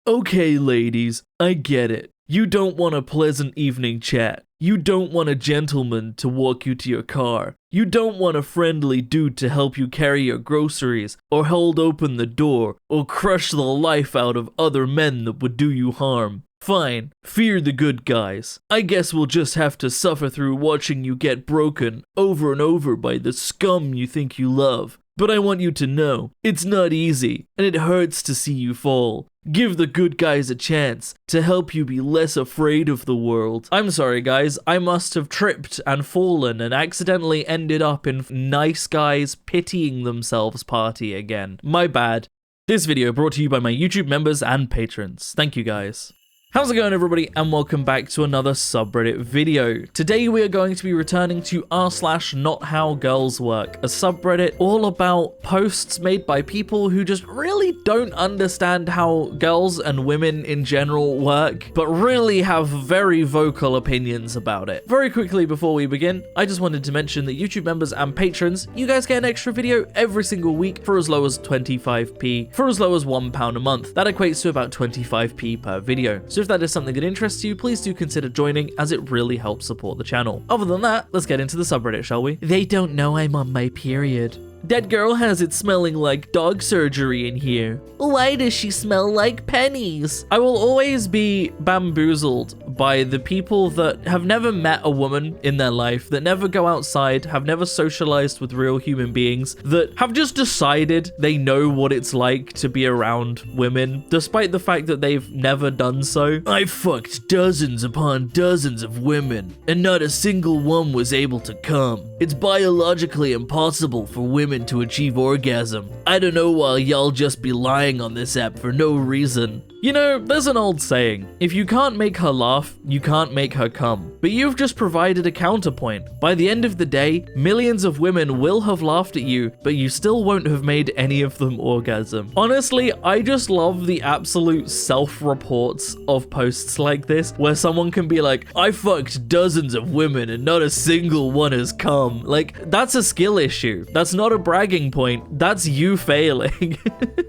Okay, ladies, I get it. You don't want a pleasant evening chat. You don't want a gentleman to walk you to your car. You don't want a friendly dude to help you carry your groceries, or hold open the door, or crush the life out of other men that would do you harm. Fine, fear the good guys. I guess we'll just have to suffer through watching you get broken over and over by the scum you think you love. But I want you to know, it's not easy, and it hurts to see you fall. Give the good guys a chance to help you be less afraid of the world. I'm sorry guys, I must have tripped and fallen and accidentally ended up in nice guys pitying themselves party again. My bad. This video brought to you by my YouTube members and patrons. Thank you guys. How's it going everybody, and welcome back to another subreddit video. Today we are going to be returning to r/NotHowGirlsWork, a subreddit all about posts made by people who just really don't understand how girls and women in general work, but really have very vocal opinions about it. Very quickly before we begin, I just wanted to mention that YouTube members and patrons, you guys get an extra video every single week for as low as 25p, for as low as £1 a month. That equates to about 25p per video. So if that is something that interests you, please do consider joining, as it really helps support the channel. Other than that, let's get into the subreddit, shall we? They don't know I'm on my period. That girl has it smelling like dog surgery in here. Why does she smell like pennies? I will always be bamboozled by the people that have never met a woman in their life, that never go outside, have never socialized with real human beings, that have just decided they know what it's like to be around women, despite the fact that they've never done so. I fucked dozens upon dozens of women, and not a single one was able to come. It's biologically impossible for women to achieve orgasm. I don't know why y'all just be lying on this app for no reason. You know, there's an old saying, if you can't make her laugh, you can't make her come. But you've just provided a counterpoint. By the end of the day, millions of women will have laughed at you, but you still won't have made any of them orgasm. Honestly, I just love the absolute self-reports of posts like this, where someone can be like, I fucked dozens of women and not a single one has come. Like, that's a skill issue. That's not a bragging point. That's you failing.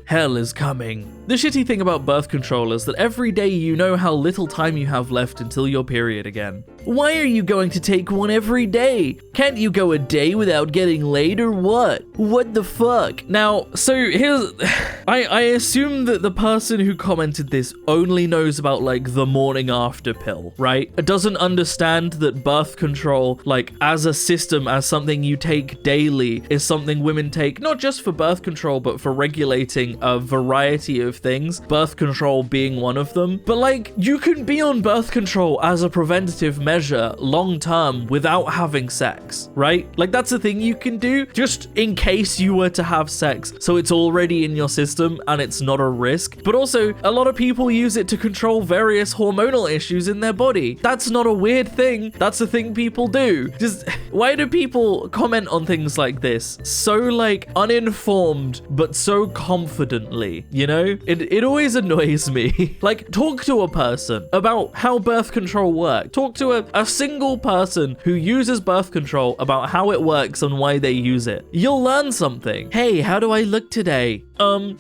Hell is coming. The shitty thing about birth control is that every day you know how little time you have left until your period again. Why are you going to take one every day? Can't you go a day without getting laid or what? What the fuck? Now, so here's... I assume that the person who commented this only knows about like the morning after pill, right? It doesn't understand that birth control, like as a system, as something you take daily, is something women take not just for birth control, but for regulating a variety of things, birth control being one of them. But like, you can be on birth control as a preventative measure long term without having sex, right? Like that's a thing you can do just in case you were to have sex, so it's already in your system and it's not a risk. But also, a lot of people use it to control various hormonal issues in their body. That's not a weird thing. That's a thing people do. Just why do people comment on things like this so like uninformed but so confidently, you know? It always annoys me. Like, talk to a person about how birth control works. Talk to a single person who uses birth control about how it works and why they use it. You'll learn something. Hey, how do I look today?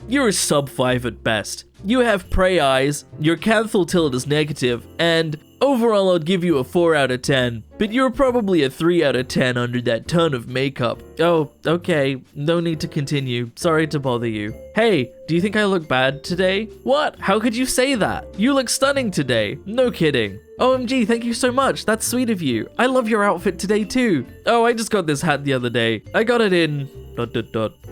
You're a sub 5 at best. You have prey eyes, your canthal tilt is negative, and overall I'd give you a 4 out of 10, but you're probably a 3 out of 10 under that ton of makeup. Oh, okay, no need to continue. Sorry to bother you. Hey, do you think I look bad today? What? How could you say that? You look stunning today. No kidding. OMG, thank you so much. That's sweet of you. I love your outfit today too. Oh, I just got this hat the other day. I got it in... ...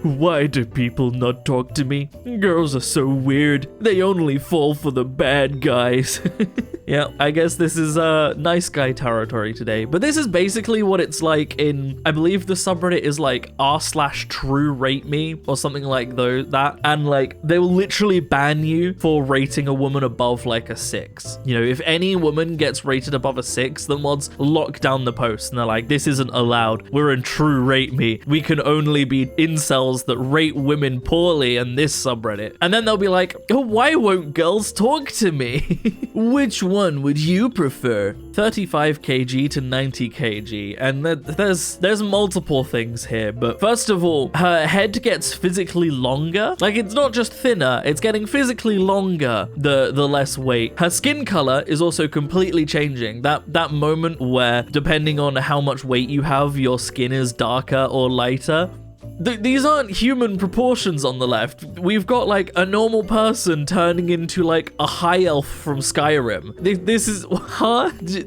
Why do people not talk to me? Girls are so weird. They only fall for the bad guys. Yeah, I guess this is nice guy territory today. But this is basically what it's like in, I believe the subreddit is like r/true rate me or something like that. And like, they will literally ban you for rating a woman above like a 6. You know, if any woman gets rated above a 6, the mods lock down the post and they're like, this isn't allowed. We're in true rate me. We can only be incel incels that rate women poorly in this subreddit. And then they'll be like, oh, why won't girls talk to me? Which one would you prefer? 35 kg to 90 kg. And there's multiple things here. But first of all, her head gets physically longer. Like, it's not just thinner, it's getting physically longer the less weight. Her skin color is also completely changing. That moment where, depending on how much weight you have, your skin is darker or lighter. These aren't human proportions on the left. We've got like a normal person turning into like a high elf from Skyrim. This is,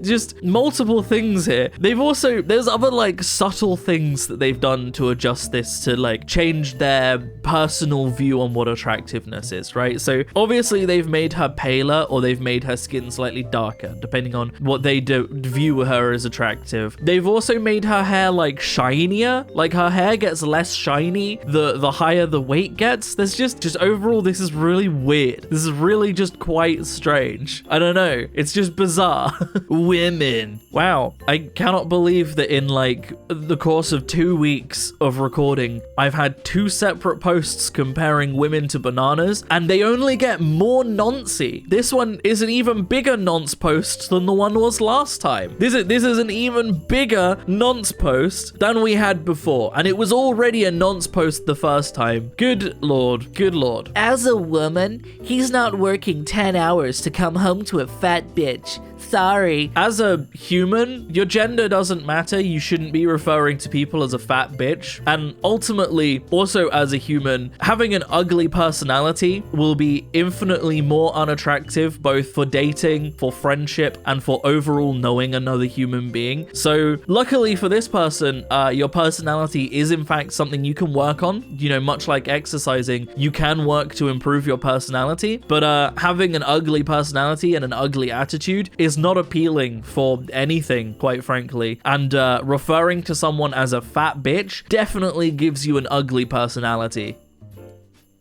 just multiple things here. There's other like subtle things that they've done to adjust this to like change their personal view on what attractiveness is, right? So obviously they've made her paler or they've made her skin slightly darker, depending on what they view her as attractive. They've also made her hair like shinier. Like her hair gets less shiny the higher the weight gets. There's just overall, this is really weird. This is really just quite strange. I don't know, it's just bizarre. Women, wow, I cannot believe that in like the course of 2 weeks of recording, I've had 2 separate posts comparing women to bananas, and they only get more noncy. This one is an even bigger nonce post than the one was last time. This is an even bigger nonce post than we had before, and it was already a nonce post the first time. Good lord, good lord. As a woman, he's not working 10 hours to come home to a fat bitch. Sorry. As a human, your gender doesn't matter. You shouldn't be referring to people as a fat bitch. And ultimately, also as a human, having an ugly personality will be infinitely more unattractive, both for dating, for friendship, and for overall knowing another human being. So luckily for this person, your personality is in fact something you can work on. You know, much like exercising, you can work to improve your personality, but having an ugly personality and an ugly attitude is not appealing for anything, quite frankly. And referring to someone as a fat bitch definitely gives you an ugly personality.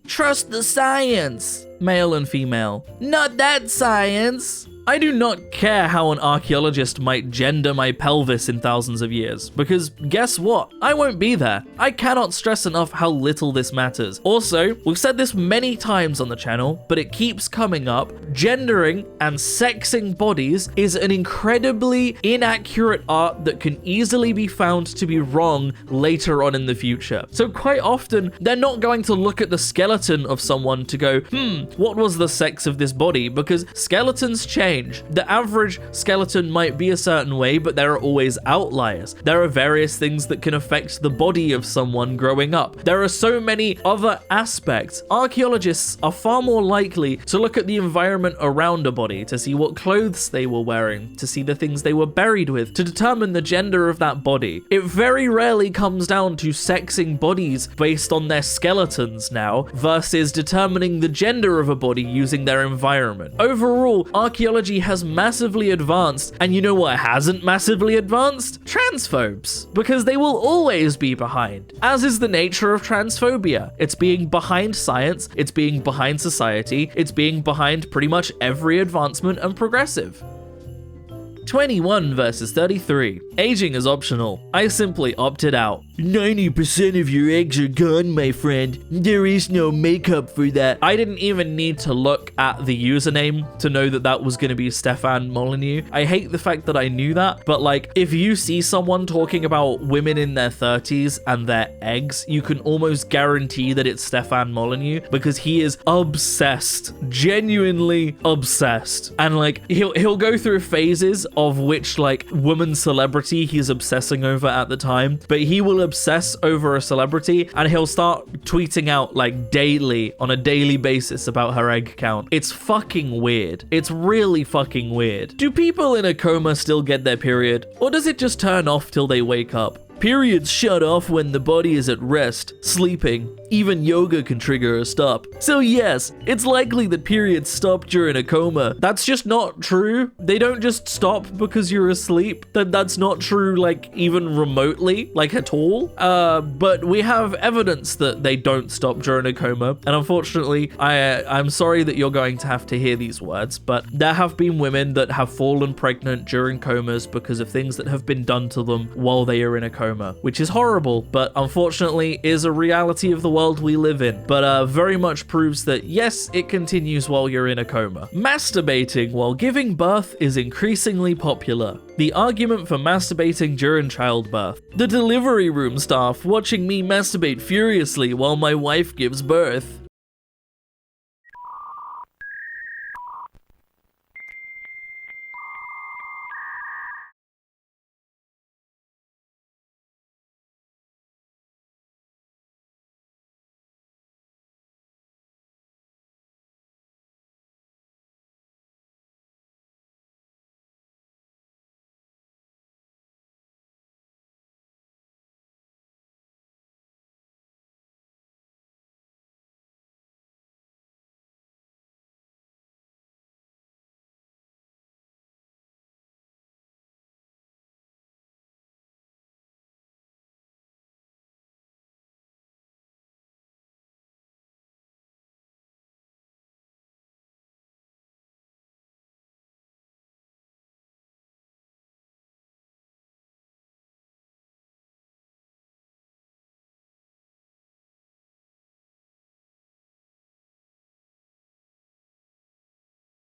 Trust the science. Male and female. Not that science. I do not care how an archaeologist might gender my pelvis in thousands of years, because guess what? I won't be there. I cannot stress enough how little this matters. Also, we've said this many times on the channel, but it keeps coming up. Gendering and sexing bodies is an incredibly inaccurate art that can easily be found to be wrong later on in the future. So quite often, they're not going to look at the skeleton of someone to go, what was the sex of this body? Because skeletons change. The average skeleton might be a certain way, but there are always outliers. There are various things that can affect the body of someone growing up. There are so many other aspects. Archaeologists are far more likely to look at the environment around a body, to see what clothes they were wearing, to see the things they were buried with, to determine the gender of that body. It very rarely comes down to sexing bodies based on their skeletons now, versus determining the gender of a body using their environment. Overall, archaeology has massively advanced, and you know what hasn't massively advanced? Transphobes, because they will always be behind, as is the nature of transphobia. It's being behind science, it's being behind society, it's being behind pretty much every advancement and progressive. 21 versus 33. Aging is optional. I simply opted out. 90% of your eggs are gone, my friend. There is no makeup for that. I didn't even need to look at the username to know that that was going to be Stefan Molyneux. I hate the fact that I knew that, but like, if you see someone talking about women in their 30s and their eggs, you can almost guarantee that it's Stefan Molyneux, because he is obsessed, genuinely obsessed. And like, he'll go through phases of which like woman celebrity he's obsessing over at the time, but he will obsess over a celebrity and he'll start tweeting out like daily, on a daily basis, about her egg count. It's fucking weird. It's really fucking weird. Do people in a coma still get their period, or does it just turn off till they wake up? Periods shut off when the body is at rest, sleeping, Even yoga can trigger a stop. So yes, it's likely that periods stop during a coma. That's just not true. They don't just stop because you're asleep. That's not true, like, even remotely, like, at all. But we have evidence that they don't stop during a coma, and unfortunately, I'm sorry that you're going to have to hear these words, but there have been women that have fallen pregnant during comas because of things that have been done to them while they are in a coma, which is horrible, but unfortunately is a reality of the world we live in. But very much proves that yes, it continues while you're in a coma. Masturbating while giving birth is increasingly popular. The argument for masturbating during childbirth. The delivery room staff watching me masturbate furiously while my wife gives birth.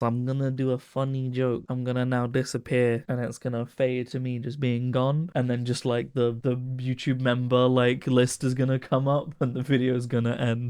I'm gonna do a funny joke. I'm gonna now disappear and it's gonna fade to me just being gone. And then just like the YouTube member like list is gonna come up and the video is gonna end.